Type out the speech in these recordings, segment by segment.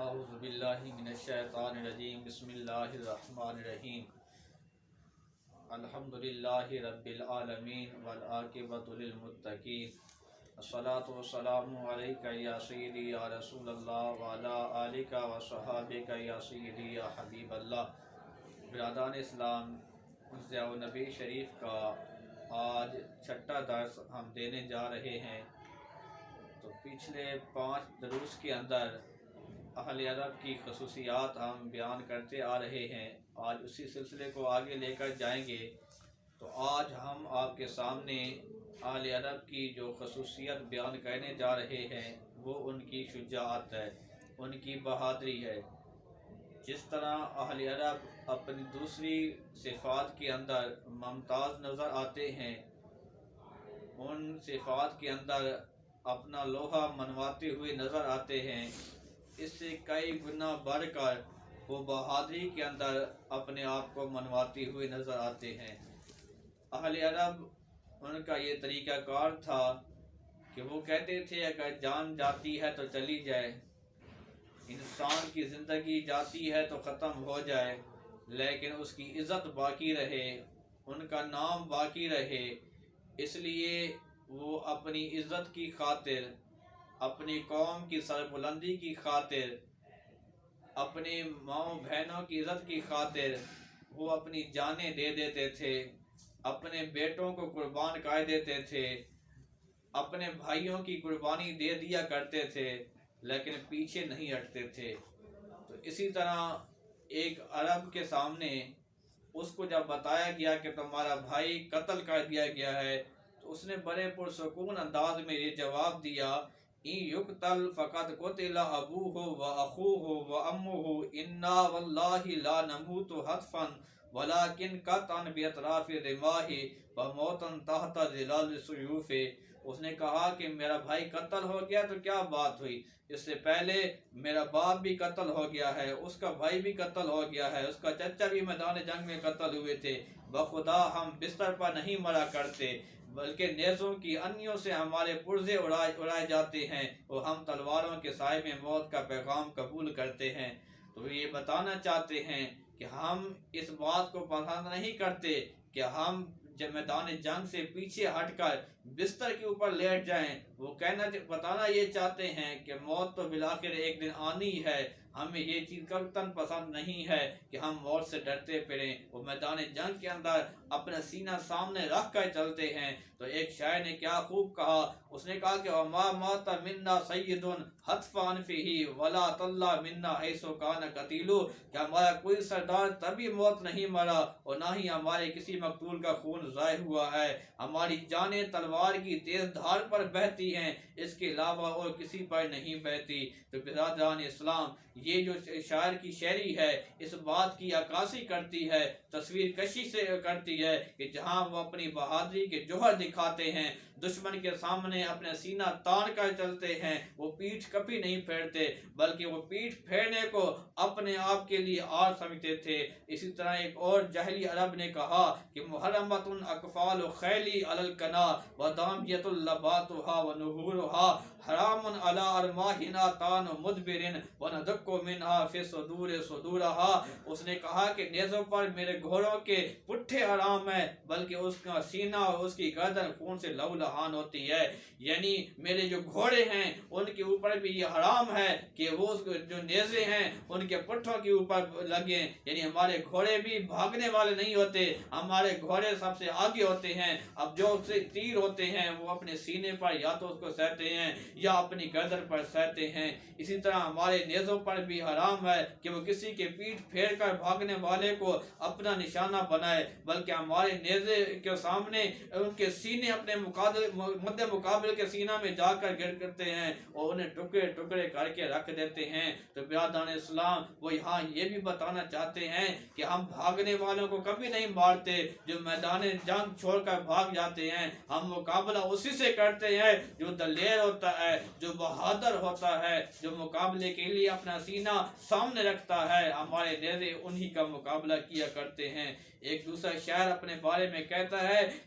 اعوذ باللہ من الشیطان الرجیم بسم اللہ الرحمن الرحیم الحمدللہ رب العالمین والعاقبۃ للمتقین الصلاۃ والسلام علیک یا سیدی یا رسول اللہ وعلی آلک وصحابک یا سیدی یا حبیب اللہ۔ برادران اسلام، ضیاء النبی شریف کا آج چھٹا درس ہم دینے جا رہے ہیں۔ تو پچھلے 5 دروس کے اندر اہل عرب کی خصوصیات ہم بیان کرتے آ رہے ہیں۔ آج اسی سلسلے کو آگے لے کر جائیں گے۔ تو آج ہم آپ کے سامنے اہل عرب کی جو خصوصیت بیان کرنے جا رہے ہیں وہ ان کی شجاعت ہے، ان کی بہادری ہے۔ جس طرح اہل عرب اپنی دوسری صفات کے اندر ممتاز نظر آتے ہیں، ان صفات کے اندر اپنا لوہا منواتے ہوئے نظر آتے ہیں، اس سے کئی گنا بڑھ کر وہ بہادری کے اندر اپنے آپ کو منواتے ہوئے نظر آتے ہیں۔ اہل عرب ان کا یہ طریقہ کار تھا کہ وہ کہتے تھے اگر جان جاتی ہے تو چلی جائے، انسان کی زندگی جاتی ہے تو ختم ہو جائے، لیکن اس کی عزت باقی رہے، ان کا نام باقی رہے۔ اس لیے وہ اپنی عزت کی خاطر، اپنی قوم کی سربلندی کی خاطر، اپنی ماؤں بہنوں کی عزت کی خاطر وہ اپنی جانیں دے دیتے تھے، اپنے بیٹوں کو قربان کر دیتے تھے، اپنے بھائیوں کی قربانی دے دیا کرتے تھے، لیکن پیچھے نہیں ہٹتے تھے۔ تو اسی طرح ایک عرب کے سامنے اس کو جب بتایا گیا کہ تمہارا بھائی قتل کر دیا گیا ہے، تو اس نے بڑے پرسکون انداز میں یہ جواب دیا، ان یقتل فقد قتل ابوہ و اخوہ و امہ انا واللہ لا نموت حتفا ولکن قطعا باطراف رماح و موتا تحت ظلال السیوف۔ اس نے کہا کہ میرا بھائی قتل ہو گیا تو کیا بات ہوئی، اس سے پہلے میرا باپ بھی قتل ہو گیا ہے، اس کا بھائی بھی قتل ہو گیا ہے، اس کا چچا بھی میدان جنگ میں قتل ہوئے تھے۔ بخدا ہم بستر پر نہیں مرا کرتے، بلکہ نیزوں کی انیوں سے ہمارے پرزے اڑائے جاتے ہیں، اور ہم تلواروں کے سائے میں موت کا پیغام قبول کرتے ہیں۔ تو یہ بتانا چاہتے ہیں کہ ہم اس بات کو پسند نہیں کرتے کہ ہم جب میدان جنگ سے پیچھے ہٹ کر بستر کے اوپر لیٹ جائیں۔ وہ بتانا یہ چاہتے ہیں کہ موت تو بالآخر ایک دن آنی ہے، ہمیں یہ چیز کبھی پسند نہیں ہے کہ ہم موت سے ڈرتے پھریں۔ وہ میدان جنگ کے اندر اپنا سینہ سامنے رکھ کر چلتے ہیں۔ تو ایک شاعر نے کیا خوب کہا، اس نے کہا کہ وَمَا مَاتَ مِنَّا سَيِّدٌ حَتْفَ أَنْفِهِ وَلَا طَلَّ مِنَّا حَيْثُ كَانَ قَتِيلُ، کہ ہمارا کوئی سردار تبھی موت نہیں مرا اور نہ ہی ہمارے کسی مقتول کا خون ضائع ہوا ہے، ہماری جانیں تلوار کی تیز دھار پر بہتی ہیں، اس کے علاوہ اور کسی پر نہیں بہتی۔ تو برادران اسلام، یہ جو شاعر کی شاعری ہے اس بات کی عکاسی کرتی ہے، تصویر کشی سے کرتی ہے کہ جہاں وہ اپنی بہادری کے جوہر دکھاتے ہیں، دشمن کے سامنے اپنا سینہ تان کر چلتے ہیں، وہ پیٹھ کبھی نہیں پھیرتے، بلکہ وہ پیٹھ پھیرنے کو اپنے آپ کے لیے آر سمجھتے تھے۔ اسی طرح ایک اور جاہلی عرب نے کہا کہ محرمۃ اقفال خیلی علی القنا ودامیۃ لباتها ونحورها حرام علی ارماحنا تان مدبر وندق منها فی صدور صدورها۔ اس نے کہا کہ نیزوں پر میرے گھوڑوں کے پٹھے حرام ہیں، بلکہ اس کا سینہ اور اس کی گردن خون سے لہولہان ہوتی ہے۔ یعنی میرے جو گھوڑے ہیں ان کے اوپر بھی یہ حرام ہے کہ وہ جو نیزے ہیں ان کے پٹھوں کے اوپر لگیں۔ یعنی ہمارے گھوڑے بھی بھاگنے والے نہیں ہوتے، ہمارے گھوڑے سب سے آگے ہوتے ہیں۔ اب جو تیر ہوتے ہیں وہ اپنے سینے پر یا تو اس کو سہتے ہیں یا اپنی گردن پر سہتے ہیں۔ اسی طرح ہمارے نیزوں پر بھی حرام ہے کہ وہ کسی کے پیٹھ پھیر کر بھاگنے والے کو اپنا نشانہ بنائے، بلکہ ہمارے نیزے کے سامنے ان کے سینے اپنے مد مقابل کے سینہ میں جا کر گر کرتے ہیں اور انہیں ٹکڑے ٹکڑے کر کے رکھ دیتے ہیں۔ تو برادران اسلام، وہ یہاں یہ بھی بتانا چاہتے ہیں کہ ہم بھاگنے والوں کو کبھی نہیں مارتے، جو میدان جنگ چھوڑ کر بھاگ جاتے ہیں ہم مقابلہ اسی سے کرتے ہیں جو دلیر ہوتا ہے، جو بہادر ہوتا ہے، جو مقابلے کے لیے اپنا سینہ سامنے رکھتا ہے۔ ہمارے نیزے انہی کا مقابلہ کیا کرتے ہیں۔ ایک دوسرا شاعر اپنے بارے میں کہتا ہے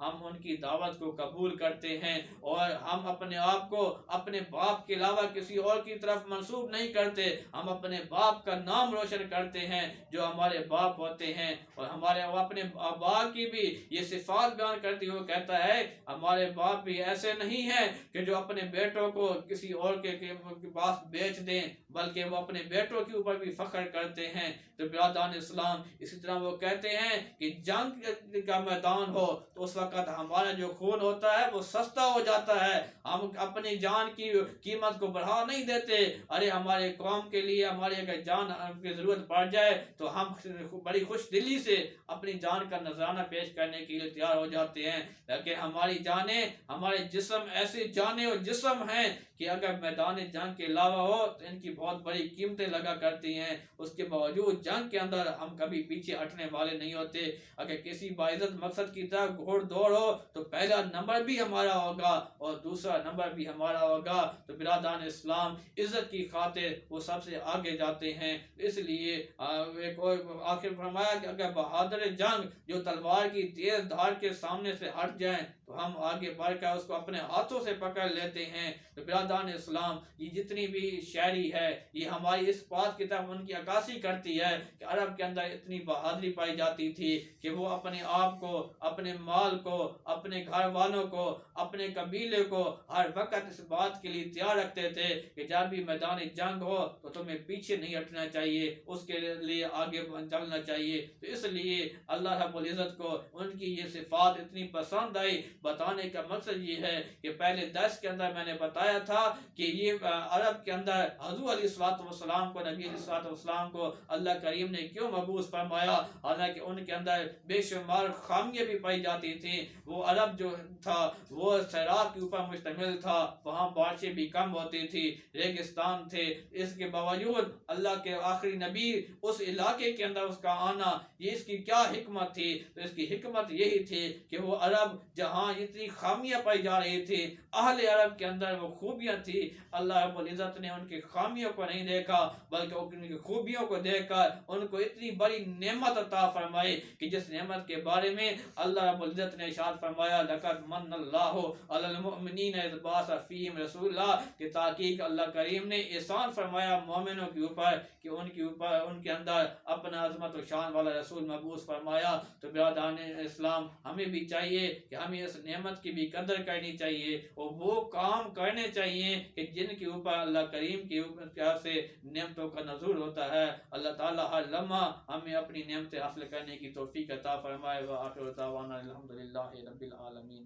ہم ان کی دعوت کو قبول کرتے ہیں اور ہم اپنے آپ کو اپنے باپ کے علاوہ کسی اور کی طرف منسوب نہیں کرتے. ہم اپنے باپ کا نام روشن کرتے ہیں جو ہمارے باپ ہوتے ہیں, اور ہمارے اپنے باپ کی بھی یہ صفات بیان کرتی ہوئے کہتا ہے ہمارے باپ بھی ایسے نہیں ہیں کہ جو اپنے بیٹوں کو کسی اور کے پاس بیچ دیں, بلکہ وہ اپنے بیٹوں کے اوپر بھی فخر کرتے ہیں. تو برادران اسلام, اسی طرح وہ کہتے ہیں کہ جنگ کا میدان ہو تو اس وقت ہمارا جو خون ہوتا ہے وہ سستا ہو جاتا ہے. ہم اپنی جان کی قیمت کو بڑھا نہیں دیتے. ارے ہمارے قوم کے لیے ہماری اگر جان کی ضرورت پڑ جائے تو ہم بڑی خوش دلی سے اپنی جان کا نذرانہ پیش کرنے کے لیے تیار ہو جاتے ہیں. لیکن ہماری جانیں, ہمارے جسم ایسے جانیں اور جسم ہیں کہ اگر میدان جنگ کے علاوہ ہو تو ان کی بہت بڑی قیمتیں لگا کرتی ہیں. اس کے باوجود جنگ کے اندر ہم کبھی پیچھے ہٹنے والے نہیں ہوتے. اگر کسی باعزت مقصد کی طرف گھوڑ دوڑ ہو تو پہلا نمبر بھی ہمارا ہوگا اور دوسرا نمبر بھی ہمارا ہوگا. تو برادران اسلام, عزت کی خاطر وہ سب سے آگے جاتے ہیں. اس لیے ایک اور آخر فرمایا کہ اگر بہادر جنگ جو تلوار کی تیز دھار کے سامنے سے ہٹ جائیں تو ہم آگے بڑھ کر اس کو اپنے ہاتھوں سے پکڑ لیتے ہیں. تو برادران اسلام, یہ جتنی بھی شاعری ہے یہ ہماری اس بات کی طرف ان کی عکاسی کرتی ہے کہ عرب کے اندر اتنی بہادری پائی جاتی تھی کہ وہ اپنے آپ کو, اپنے مال کو, اپنے گھر والوں کو, اپنے قبیلے کو ہر وقت اس بات کے لیے تیار رکھتے تھے کہ جب بھی میدان جنگ ہو تو تمہیں پیچھے نہیں ہٹنا چاہیے, اس کے لیے آگے چلنا چاہیے. تو اس لیے اللہ رب العزت کو ان کی یہ صفات اتنی پسند آئی. بتانے کا مقصد یہ ہے کہ پہلے درس کے اندر میں نے بتایا تھا کہ یہ عرب کے اندر حضور علیہ الصلوۃ والسلام کو, نبی علیہ الصلوۃ والسلام کو اللہ کریم نے کیوں مبعوث فرمایا, حالانکہ ان کے اندر بے شمار خامیاں بھی پائی جاتی تھیں. وہ عرب جو تھا وہ صحرا کے اوپر مشتمل تھا, وہاں بارشیں بھی کم ہوتی تھی, ریگستان تھے. اس کے باوجود اللہ کے آخری نبی اس علاقے کے اندر اس کا آنا, یہ اس کی کیا حکمت تھی؟ تو اس کی حکمت یہی تھی کہ وہ عرب جہاں اتنی خامیاں پائی جا رہی تھی, اہل عرب کے اندر وہ خوبیاں تھی, اللہ رب العزت نے ان کی خامیوں کو نہیں دیکھا بلکہ ان کی خوبیوں کو دیکھ کر ان کو اتنی بڑی نعمت عطا فرمائی کہ جس نعمت کے بارے میں اللہ رب العزت نے ارشاد فرمایا لقد من اللہ علی المؤمنین اذ بعث فیہم رسولا, کہ تحقیق اللہ کریم نے احسان فرمایا مومنوں کے اوپر کہ ان کے اندر اپنا عظمت و شان والا رسول مبعوث فرمایا. تو برادران اسلام, ہمیں بھی چاہیے کہ ہمیں اس نعمت کی بھی قدر کرنی چاہیے اور وہ کام کرنے چاہیے کہ جن کے اوپر اللہ کریم کی طرف سے نعمتوں کا نزول ہوتا ہے. اللہ تعالی ہر لمحہ ہمیں اپنی نعمتیں حاصل کرنے کی توفیق عطا فرمائے. وآخر دعوانا الحمدللہ رب العالمین.